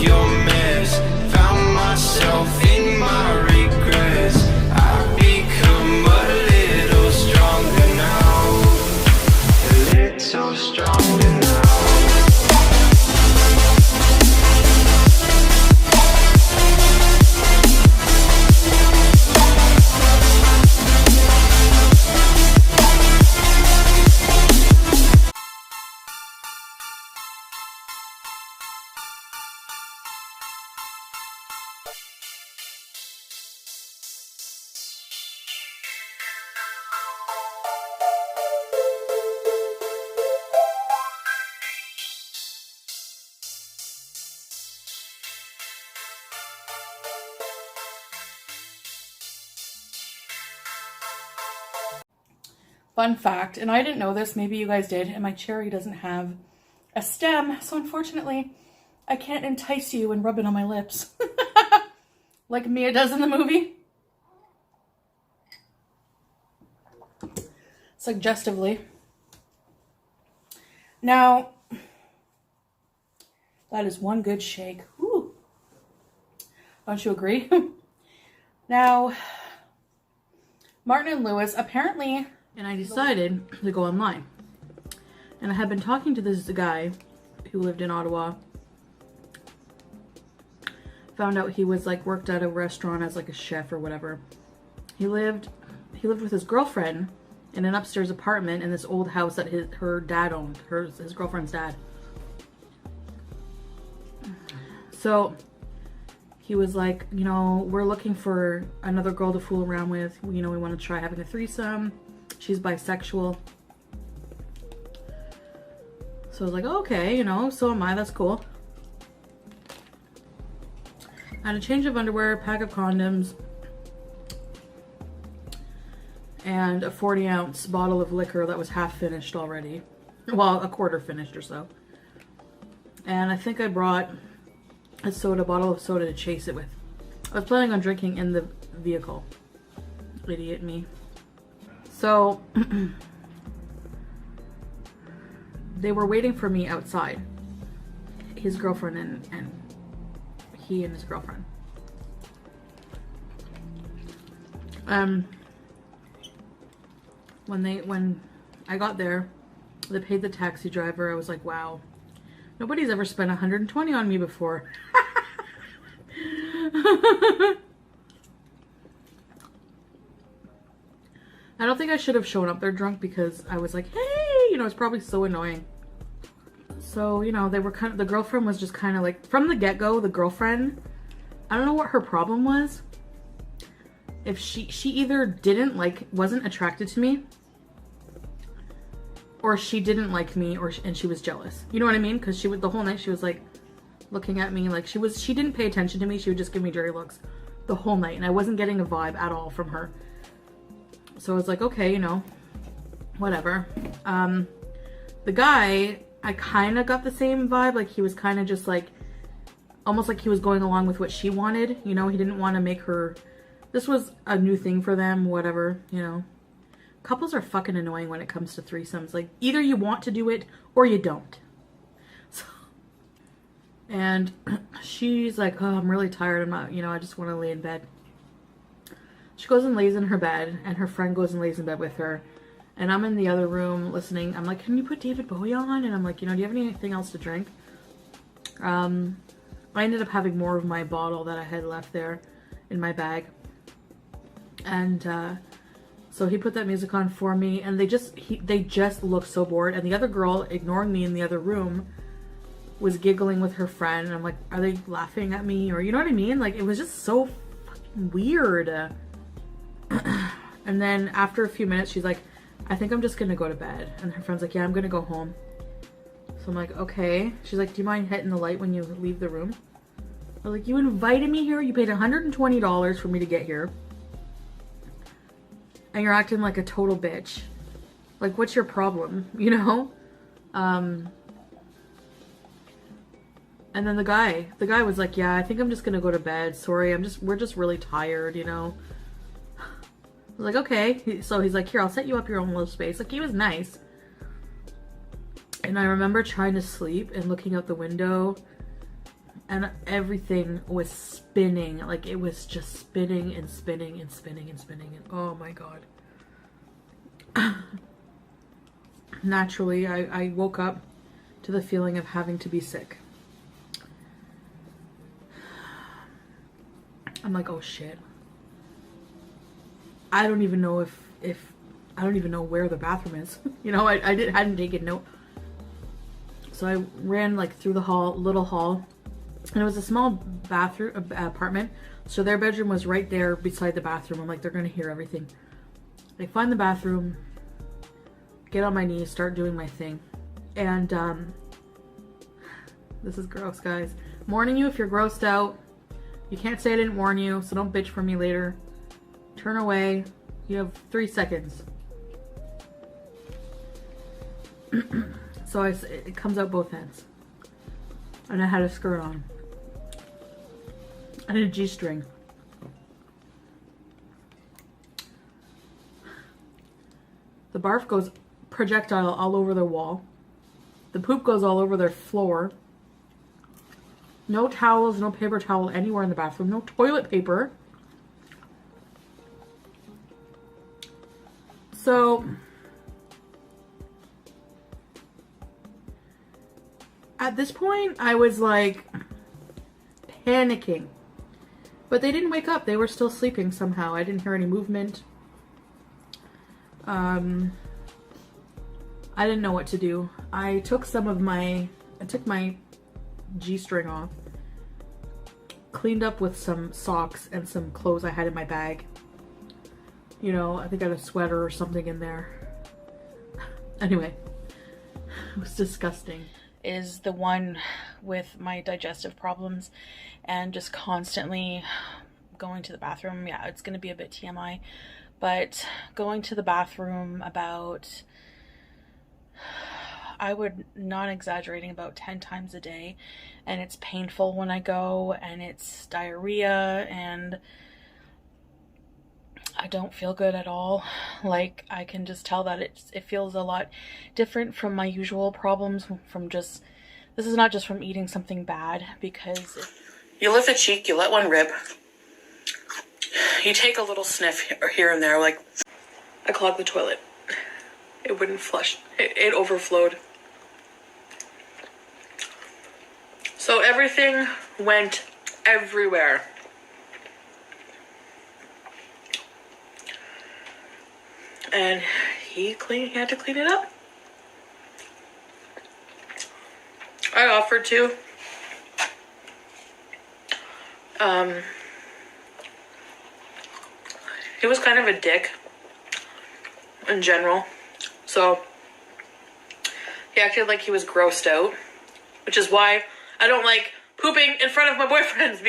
your mess. Found myself in my regrets. I've become a little stronger now. A little stronger now. Fun fact, and I didn't know this, maybe you guys did, and my cherry doesn't have a stem, so unfortunately I can't entice you and rub it on my lips like Mia does in the movie. Suggestively. Now, that is one good shake. Whew. Don't you agree? Now, Martin and Lewis apparently... And I decided to go online. And I had been talking to this guy who lived in Ottawa. Found out he was like worked at a restaurant as like a chef or whatever. He lived with his girlfriend in an upstairs apartment in this old house that her dad owned, his girlfriend's dad. So he was like, you know, we're looking for another girl to fool around with. You know, we want to try having a threesome. She's bisexual. So I was like, oh, okay, you know, so am I, that's cool. I had a change of underwear, a pack of condoms, and a 40-ounce bottle of liquor that was half finished already. Well, a quarter finished or so. And I think I brought a bottle of soda to chase it with. I was planning on drinking in the vehicle. Idiot me. So, they were waiting for me outside. His girlfriend and he and his girlfriend. When I got there, they paid the taxi driver. I was like, wow, nobody's ever spent $120 on me before. I don't think I should have shown up there drunk because I was like, hey, you know, it's probably so annoying. So, you know, they were the girlfriend was just kind of like, from the get-go, the girlfriend, I don't know what her problem was. If she either wasn't attracted to me, or she didn't like me, and she was jealous. You know what I mean? Because the whole night she was like looking at me like she didn't pay attention to me. She would just give me dirty looks the whole night, and I wasn't getting a vibe at all from her. So I was like, okay, you know, whatever. The guy, I kind of got the same vibe. Like, he was kind of just like, almost like he was going along with what she wanted. You know, he didn't want to make her, this was a new thing for them, whatever, you know. Couples are fucking annoying when it comes to threesomes. Like, either you want to do it or you don't. So, and she's like, oh, I'm really tired. I'm not, you know, I just want to lay in bed. She goes and lays in her bed, and her friend goes and lays in bed with her. And I'm in the other room listening. I'm like, can you put David Bowie on? And I'm like, you know, do you have anything else to drink? I ended up having more of my bottle that I had left there in my bag. And so he put that music on for me, and they just looked so bored. And the other girl, ignoring me in the other room, was giggling with her friend. And I'm like, are they laughing at me? Or, you know what I mean? Like, it was just so fucking weird. And then after a few minutes, she's like, I think I'm just gonna go to bed. And her friend's like, yeah, I'm gonna go home. So I'm like, okay. She's like, do you mind hitting the light when you leave the room? I was like, you invited me here, you paid $120 for me to get here, and you're acting like a total bitch. Like, what's your problem, you know? And then the guy was like, yeah, I think I'm just gonna go to bed. Sorry, we're just really tired, you know? I was like, okay. So he's like, here, I'll set you up your own little space. Like, he was nice. And I remember trying to sleep and looking out the window and everything was spinning. Like, it was just spinning and spinning and spinning and spinning. And oh my God. Naturally, I woke up to the feeling of having to be sick. I'm like, oh shit. I don't even know if I don't even know where the bathroom is. You know, I hadn't taken note. So I ran like through the little hall, and it was a small bathroom apartment. So their bedroom was right there beside the bathroom. I'm like, they're gonna hear everything. I find the bathroom, get on my knees, start doing my thing. And this is gross, guys. I'm warning you if you're grossed out. You can't say I didn't warn you, so don't bitch for me later. Turn away. You have 3 seconds. So it comes out both ends. And I had a skirt on. And a G-string. The barf goes projectile all over the wall. The poop goes all over their floor. No towels, no paper towel anywhere in the bathroom. No toilet paper. So at this point, I was like panicking. But they didn't wake up. They were still sleeping somehow. I didn't hear any movement. I didn't know what to do. I took my G-string off, cleaned up with some socks and some clothes I had in my bag. You know, I think I had a sweater or something in there. Anyway, it was disgusting. Is the one with my digestive problems and just constantly going to the bathroom. Yeah, it's gonna be a bit TMI, but going to the bathroom about, I would, not exaggerating, about 10 times a day, and it's painful when I go, and it's diarrhea, and I don't feel good at all. Like, I can just tell that it feels a lot different from my usual problems, from just, this is not just from eating something bad, because you lift a cheek, you let one rip, you take a little sniff here and there. Like, I clogged the toilet. It wouldn't flush. It overflowed. So everything went everywhere. And he had to clean it up. I offered to. He was kind of a dick in general. So he acted like he was grossed out, which is why I don't like pooping in front of my boyfriends.